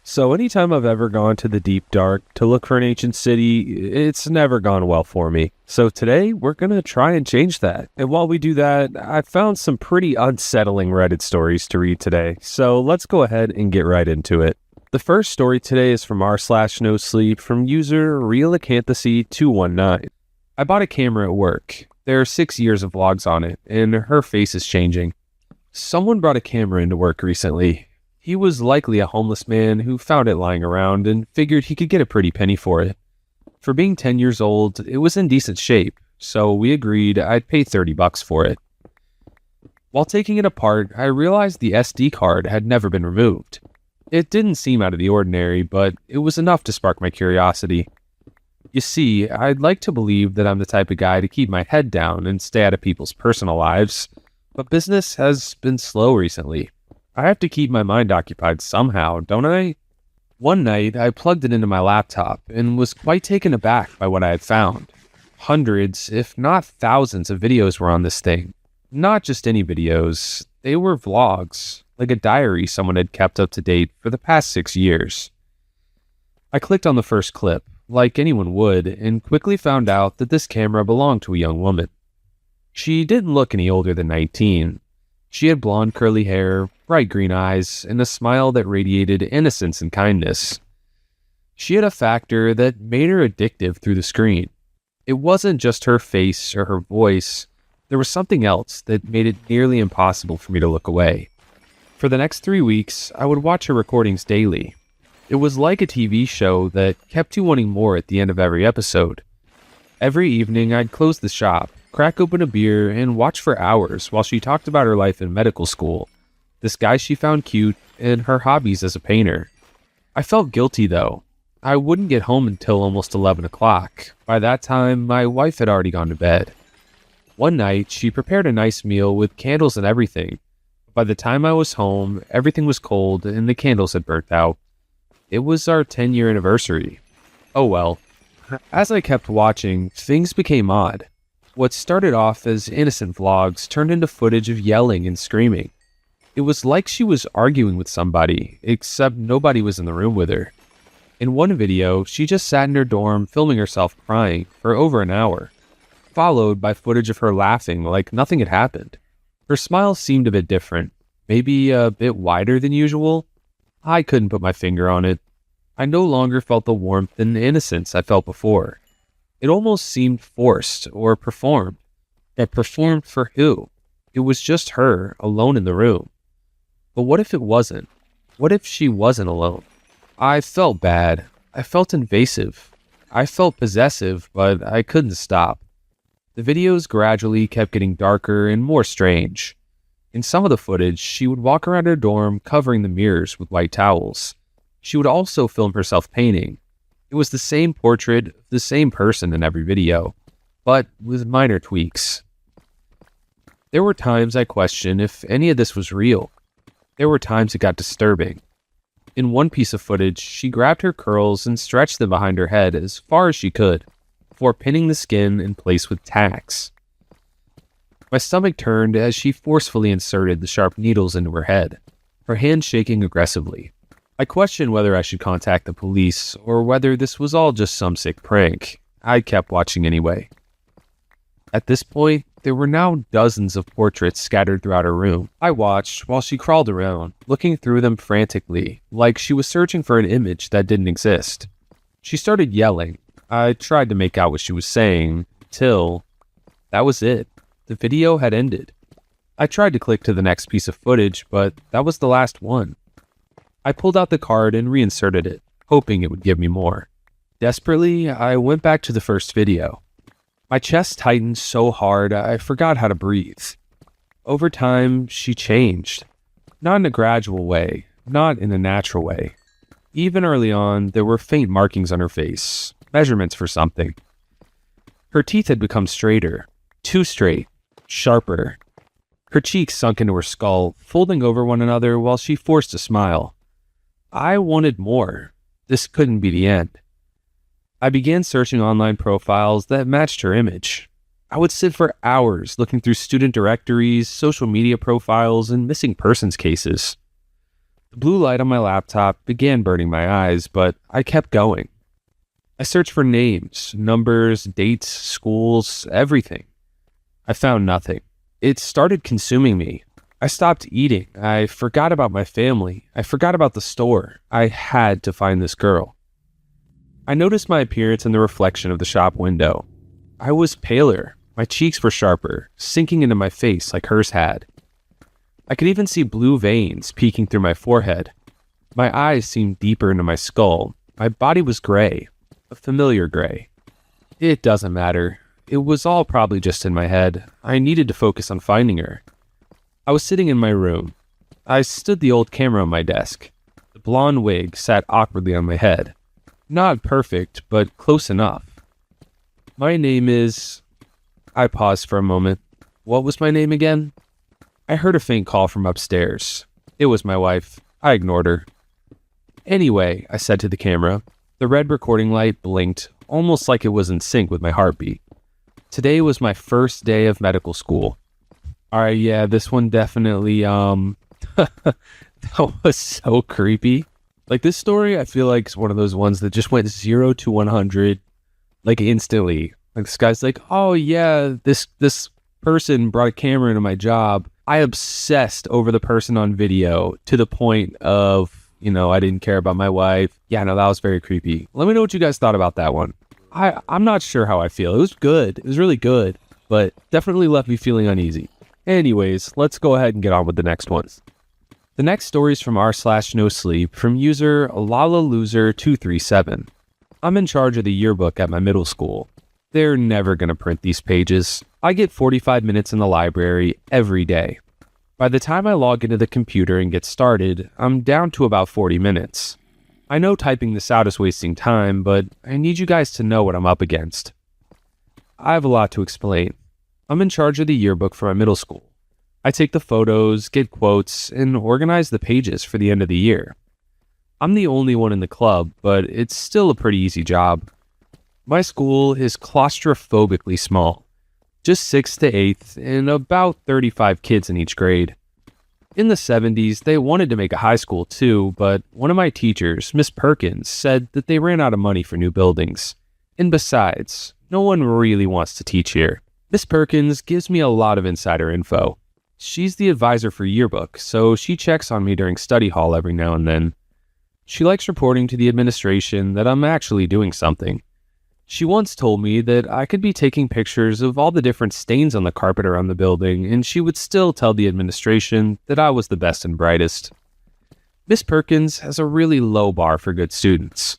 So anytime I've ever gone to the deep dark to look for an ancient city, it's never gone well for me. So today we're going to try and change that. And while we do that, I found some pretty unsettling Reddit stories to read today. So let's go ahead and get right into it. The first story today is from r/no sleep from user Realacanthasy219. I bought a camera at work. There are 6 years of vlogs on it, and her face is changing. Someone brought a camera into work recently. He was likely a homeless man who found it lying around and figured he could get a pretty penny for it. For being 10 years old, it was in decent shape, so we agreed I'd pay $30 for it. While taking it apart, I realized the SD card had never been removed. It didn't seem out of the ordinary, but it was enough to spark my curiosity. You see, I'd like to believe that I'm the type of guy to keep my head down and stay out of people's personal lives, but business has been slow recently. I have to keep my mind occupied somehow, don't I? One night, I plugged it into my laptop and was quite taken aback by what I had found. Hundreds, if not thousands of videos were on this thing. Not just any videos, they were vlogs, like a diary someone had kept up to date for the past 6 years. I clicked on the first clip, like anyone would, and quickly found out that this camera belonged to a young woman. She didn't look any older than 19. She had blonde curly hair, bright green eyes, and a smile that radiated innocence and kindness. She had a factor that made her addictive through the screen. It wasn't just her face or her voice. There was something else that made it nearly impossible for me to look away. For the next 3 weeks, I would watch her recordings daily. It was like a TV show that kept you wanting more at the end of every episode. Every evening, I'd close the shop, crack open a beer, and watch for hours while she talked about her life in medical school, this guy she found cute, and her hobbies as a painter. I felt guilty though. I wouldn't get home until almost 11 o'clock. By that time, my wife had already gone to bed. One night, she prepared a nice meal with candles and everything. By the time I was home, everything was cold and the candles had burnt out. It was our 10-year anniversary. Oh well. As I kept watching, things became odd. What started off as innocent vlogs turned into footage of yelling and screaming. It was like she was arguing with somebody, except nobody was in the room with her. In one video, she just sat in her dorm filming herself crying for over an hour, followed by footage of her laughing like nothing had happened. Her smile seemed a bit different, maybe a bit wider than usual. I couldn't put my finger on it. I no longer felt the warmth and innocence I felt before. It almost seemed forced or performed. But performed for who? It was just her, alone in the room. But what if it wasn't? What if she wasn't alone? I felt bad. I felt invasive. I felt possessive, but I couldn't stop. The videos gradually kept getting darker and more strange. In some of the footage, she would walk around her dorm covering the mirrors with white towels. She would also film herself painting. It was the same portrait of the same person in every video, but with minor tweaks. There were times I questioned if any of this was real. There were times it got disturbing. In one piece of footage, she grabbed her curls and stretched them behind her head as far as she could, before pinning the skin in place with tacks. My stomach turned as she forcefully inserted the sharp needles into her head, her hand shaking aggressively. I questioned whether I should contact the police or whether this was all just some sick prank. I kept watching anyway. At this point, there were now dozens of portraits scattered throughout her room. I watched while she crawled around, looking through them frantically, like she was searching for an image that didn't exist. She started yelling. I tried to make out what she was saying, till that was it. The video had ended. I tried to click to the next piece of footage, but that was the last one. I pulled out the card and reinserted it, hoping it would give me more. Desperately, I went back to the first video. My chest tightened so hard I forgot how to breathe. Over time, she changed. Not in a gradual way, not in a natural way. Even early on, there were faint markings on her face, measurements for something. Her teeth had become straighter, too straight, sharper. Her cheeks sunk into her skull, folding over one another while she forced a smile. I wanted more. This couldn't be the end. I began searching online profiles that matched her image. I would sit for hours looking through student directories, social media profiles, and missing persons cases. The blue light on my laptop began burning my eyes, but I kept going. I searched for names, numbers, dates, schools, everything. I found nothing. It started consuming me. I stopped eating. I forgot about my family. I forgot about the store. I had to find this girl. I noticed my appearance in the reflection of the shop window. I was paler. My cheeks were sharper, sinking into my face like hers had. I could even see blue veins peeking through my forehead. My eyes seemed deeper into my skull. My body was gray, a familiar gray. It doesn't matter. It was all probably just in my head. I needed to focus on finding her. I was sitting in my room. I stood the old camera on my desk. The blonde wig sat awkwardly on my head. Not perfect, but close enough. My name is... I paused for a moment. What was my name again? I heard a faint call from upstairs. It was my wife. I ignored her. Anyway, I said to the camera. The red recording light blinked, almost like it was in sync with my heartbeat. Today was my first day of medical school. Alright, yeah, this one definitely, that was so creepy. Like, this story, I feel like, is one of those ones that just went 0 to 100, like, instantly. Like, this guy's like, oh, yeah, this person brought a camera into my job. I obsessed over the person on video to the point of, I didn't care about my wife. Yeah, no, that was very creepy. Let me know what you guys thought about that one. I'm not sure how I feel. It was good. It was really good, but definitely left me feeling uneasy. Anyways, let's go ahead and get on with the next ones. The next story is from r/NoSleep from user LalaLoser237. I'm in charge of the yearbook at my middle school. They're never going to print these pages. I get 45 minutes in the library every day. By the time I log into the computer and get started, I'm down to about 40 minutes. I know typing this out is wasting time, but I need you guys to know what I'm up against. I have a lot to explain. I'm in charge of the yearbook for my middle school. I take the photos, get quotes, and organize the pages for the end of the year. I'm the only one in the club, but it's still a pretty easy job. My school is claustrophobically small, just 6th to 8th, and about 35 kids in each grade. In the 70s, they wanted to make a high school too, but one of my teachers, Miss Perkins, said that they ran out of money for new buildings. And besides, no one really wants to teach here. Miss Perkins gives me a lot of insider info. She's the advisor for yearbook, so she checks on me during study hall every now and then. She likes reporting to the administration that I'm actually doing something. She once told me that I could be taking pictures of all the different stains on the carpet around the building, and she would still tell the administration that I was the best and brightest. Miss Perkins has a really low bar for good students.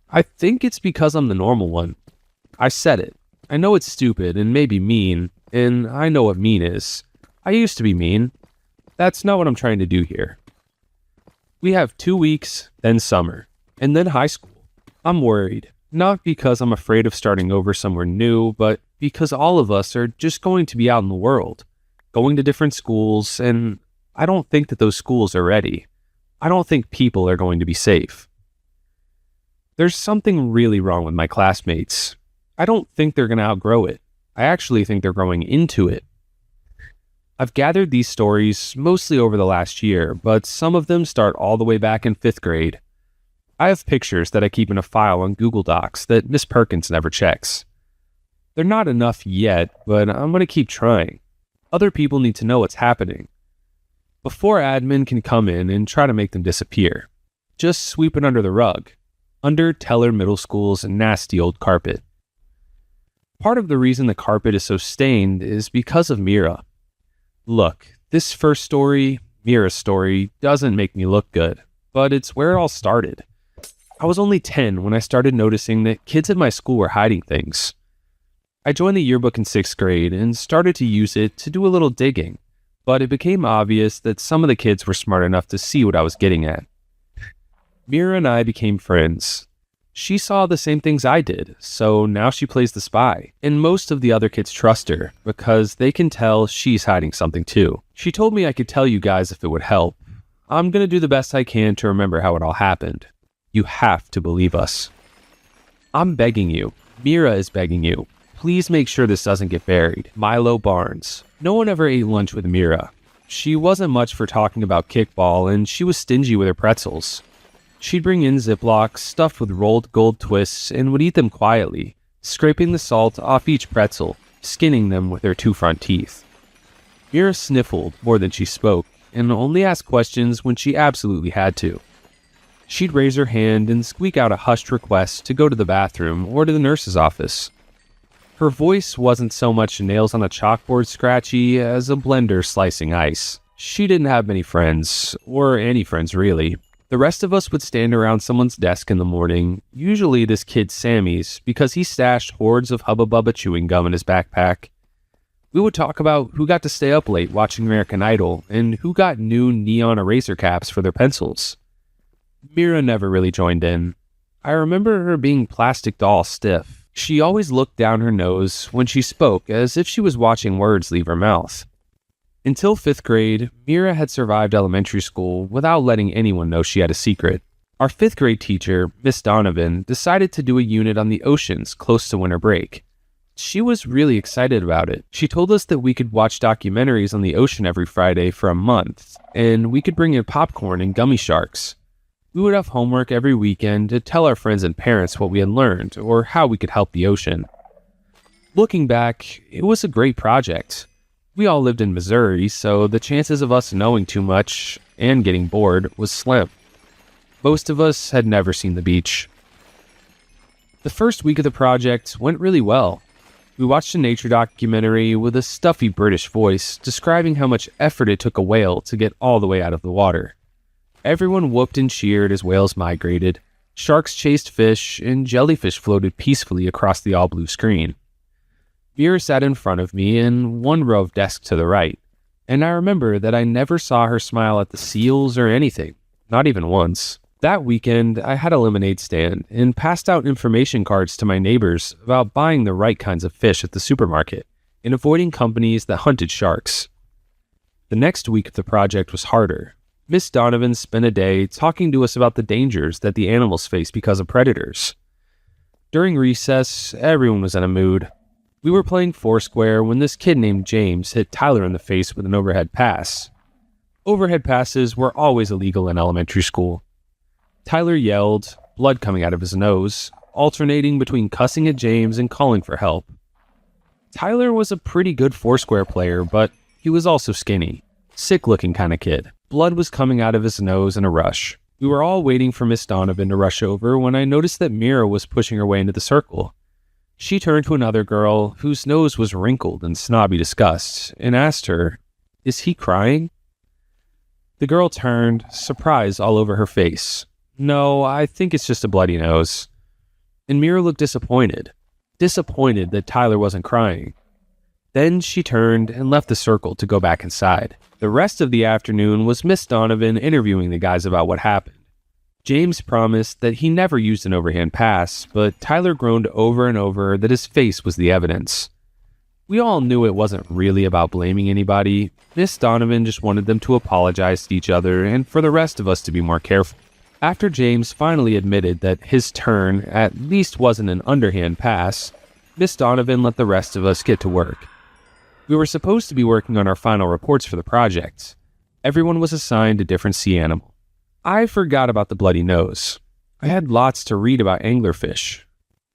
I think it's because I'm the normal one. I said it. I know it's stupid and maybe mean, and I know what mean is. I used to be mean. That's not what I'm trying to do here. We have 2 weeks, then summer, and then high school. I'm worried, not because I'm afraid of starting over somewhere new, but because all of us are just going to be out in the world, going to different schools, and I don't think that those schools are ready. I don't think people are going to be safe. There's something really wrong with my classmates. I don't think they're going to outgrow it. I actually think they're growing into it. I've gathered these stories mostly over the last year, but some of them start all the way back in 5th grade. I have pictures that I keep in a file on Google Docs that Miss Perkins never checks. They're not enough yet, but I'm going to keep trying. Other people need to know what's happening. Before admin can come in and try to make them disappear. Just sweep it under the rug. Under Teller Middle School's nasty old carpet. Part of the reason the carpet is so stained is because of Mira. Look, this first story, Mira's story, doesn't make me look good, but it's where it all started. I was only 10 when I started noticing that kids at my school were hiding things. I joined the yearbook in 6th grade and started to use it to do a little digging, but it became obvious that some of the kids were smart enough to see what I was getting at. Mira and I became friends. She saw the same things I did, so now she plays the spy. And most of the other kids trust her, because they can tell she's hiding something too. She told me I could tell you guys if it would help. I'm gonna do the best I can to remember how it all happened. You have to believe us. I'm begging you. Mira is begging you. Please make sure this doesn't get buried. Milo Barnes. No one ever ate lunch with Mira. She wasn't much for talking about kickball, and she was stingy with her pretzels. She'd bring in Ziplocs stuffed with rolled gold twists and would eat them quietly, scraping the salt off each pretzel, skinning them with her 2 front teeth. Mira sniffled more than she spoke, and only asked questions when she absolutely had to. She'd raise her hand and squeak out a hushed request to go to the bathroom or to the nurse's office. Her voice wasn't so much nails on a chalkboard scratchy as a blender slicing ice. She didn't have many friends, or any friends really. The rest of us would stand around someone's desk in the morning, usually this kid Sammy's, because he stashed hordes of Hubba Bubba chewing gum in his backpack. We would talk about who got to stay up late watching American Idol, and who got new neon eraser caps for their pencils. Mira never really joined in. I remember her being plastic doll stiff. She always looked down her nose when she spoke, as if she was watching words leave her mouth. Until 5th grade, Mira had survived elementary school without letting anyone know she had a secret. Our 5th grade teacher, Miss Donovan, decided to do a unit on the oceans close to winter break. She was really excited about it. She told us that we could watch documentaries on the ocean every Friday for a month, and we could bring in popcorn and gummy sharks. We would have homework every weekend to tell our friends and parents what we had learned or how we could help the ocean. Looking back, it was a great project. We all lived in Missouri, so the chances of us knowing too much and getting bored was slim. Most of us had never seen the beach. The first week of the project went really well. We watched a nature documentary with a stuffy British voice describing how much effort it took a whale to get all the way out of the water. Everyone whooped and cheered as whales migrated. Sharks chased fish, and jellyfish floated peacefully across the all-blue screen. Mira sat in front of me in one row of desks to the right, and I remember that I never saw her smile at the seals or anything, not even once. That weekend, I had a lemonade stand and passed out information cards to my neighbors about buying the right kinds of fish at the supermarket and avoiding companies that hunted sharks. The next week of the project was harder. Miss Donovan spent a day talking to us about the dangers that the animals face because of predators. During recess, everyone was in a mood. We were playing Foursquare when this kid named James hit Tyler in the face with an overhead pass. Overhead passes were always illegal in elementary school. Tyler yelled, blood coming out of his nose, alternating between cussing at James and calling for help. Tyler was a pretty good Foursquare player, but he was also skinny, sick-looking kind of kid. Blood was coming out of his nose in a rush. We were all waiting for Miss Donovan to rush over when I noticed that Mira was pushing her way into the circle. She turned to another girl whose nose was wrinkled in snobby disgust and asked her, "Is he crying?" The girl turned, surprise all over her face. "No, I think it's just a bloody nose." And Mira looked disappointed that Tyler wasn't crying. Then she turned and left the circle to go back inside. The rest of the afternoon was Miss Donovan interviewing the guys about what happened. James promised that he never used an overhand pass, but Tyler groaned over and over that his face was the evidence. We all knew it wasn't really about blaming anybody. Miss Donovan just wanted them to apologize to each other and for the rest of us to be more careful. After James finally admitted that his turn at least wasn't an underhand pass, Miss Donovan let the rest of us get to work. We were supposed to be working on our final reports for the project. Everyone was assigned a different sea animal. I forgot about the bloody nose. I had lots to read about anglerfish.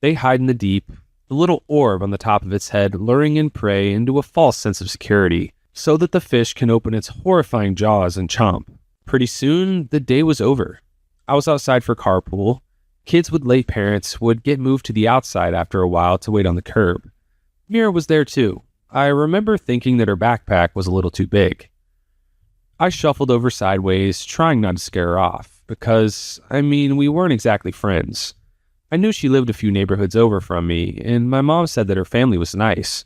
They hide in the deep, the little orb on the top of its head luring in prey into a false sense of security, so that the fish can open its horrifying jaws and chomp. Pretty soon, the day was over. I was outside for carpool. Kids with late parents would get moved to the outside after a while to wait on the curb. Mira was there too. I remember thinking that her backpack was a little too big. I shuffled over sideways, trying not to scare her off, because, we weren't exactly friends. I knew she lived a few neighborhoods over from me, and my mom said that her family was nice.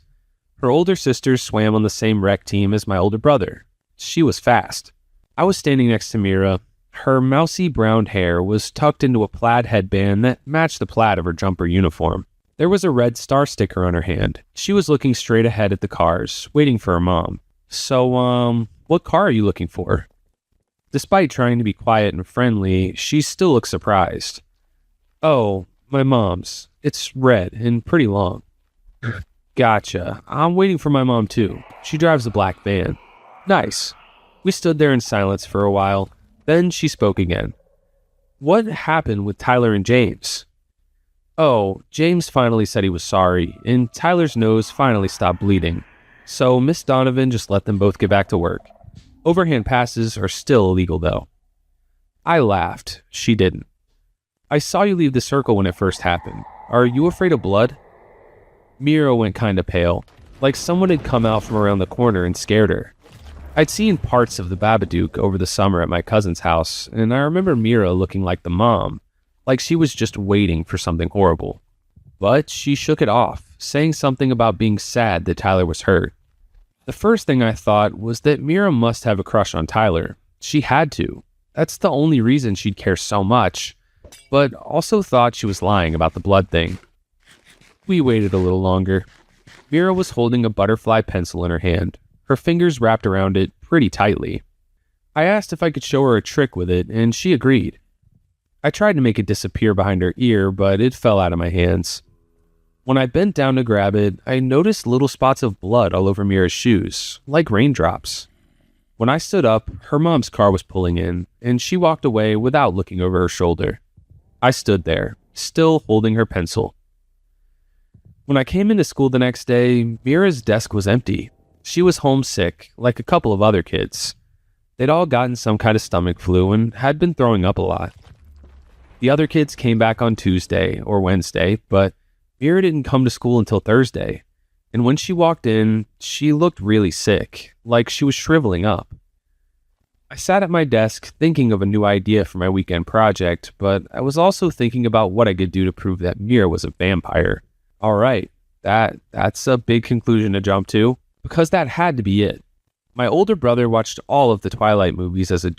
Her older sisters swam on the same rec team as my older brother. She was fast. I was standing next to Mira. Her mousy brown hair was tucked into a plaid headband that matched the plaid of her jumper uniform. There was a red star sticker on her hand. She was looking straight ahead at the cars, waiting for her mom. "So, what car are you looking for?" Despite trying to be quiet and friendly, she still looked surprised. "Oh, my mom's. It's red and pretty long." "Gotcha. I'm waiting for my mom too. She drives a black van." "Nice. We stood there in silence for a while. Then she spoke again. "What happened with Tyler and James?" "Oh, James finally said he was sorry, and Tyler's nose finally stopped bleeding. So Miss Donovan just let them both get back to work. Overhand passes are still illegal, though." I laughed. She didn't. "I saw you leave the circle when it first happened. Are you afraid of blood?" Mira went kinda pale, like someone had come out from around the corner and scared her. I'd seen parts of the Babadook over the summer at my cousin's house, and I remember Mira looking like the mom, like she was just waiting for something horrible. But she shook it off, saying something about being sad that Tyler was hurt. The first thing I thought was that Mira must have a crush on Tyler. She had to. That's the only reason she'd care so much, but also thought she was lying about the blood thing. We waited a little longer. Mira was holding a butterfly pencil in her hand, her fingers wrapped around it pretty tightly. I asked if I could show her a trick with it, and she agreed. I tried to make it disappear behind her ear, but it fell out of my hands. When I bent down to grab it, I noticed little spots of blood all over Mira's shoes, like raindrops. When I stood up, her mom's car was pulling in, and she walked away without looking over her shoulder. I stood there, still holding her pencil. When I came into school the next day, Mira's desk was empty. She was homesick, like a couple of other kids. They'd all gotten some kind of stomach flu and had been throwing up a lot. The other kids came back on Tuesday or Wednesday, but Mira didn't come to school until Thursday. And when she walked in, she looked really sick, like she was shriveling up. I sat at my desk thinking of a new idea for my weekend project, but I was also thinking about what I could do to prove that Mira was a vampire. All right, that's a big conclusion to jump to, because that had to be it. My older brother watched all of the Twilight movies as a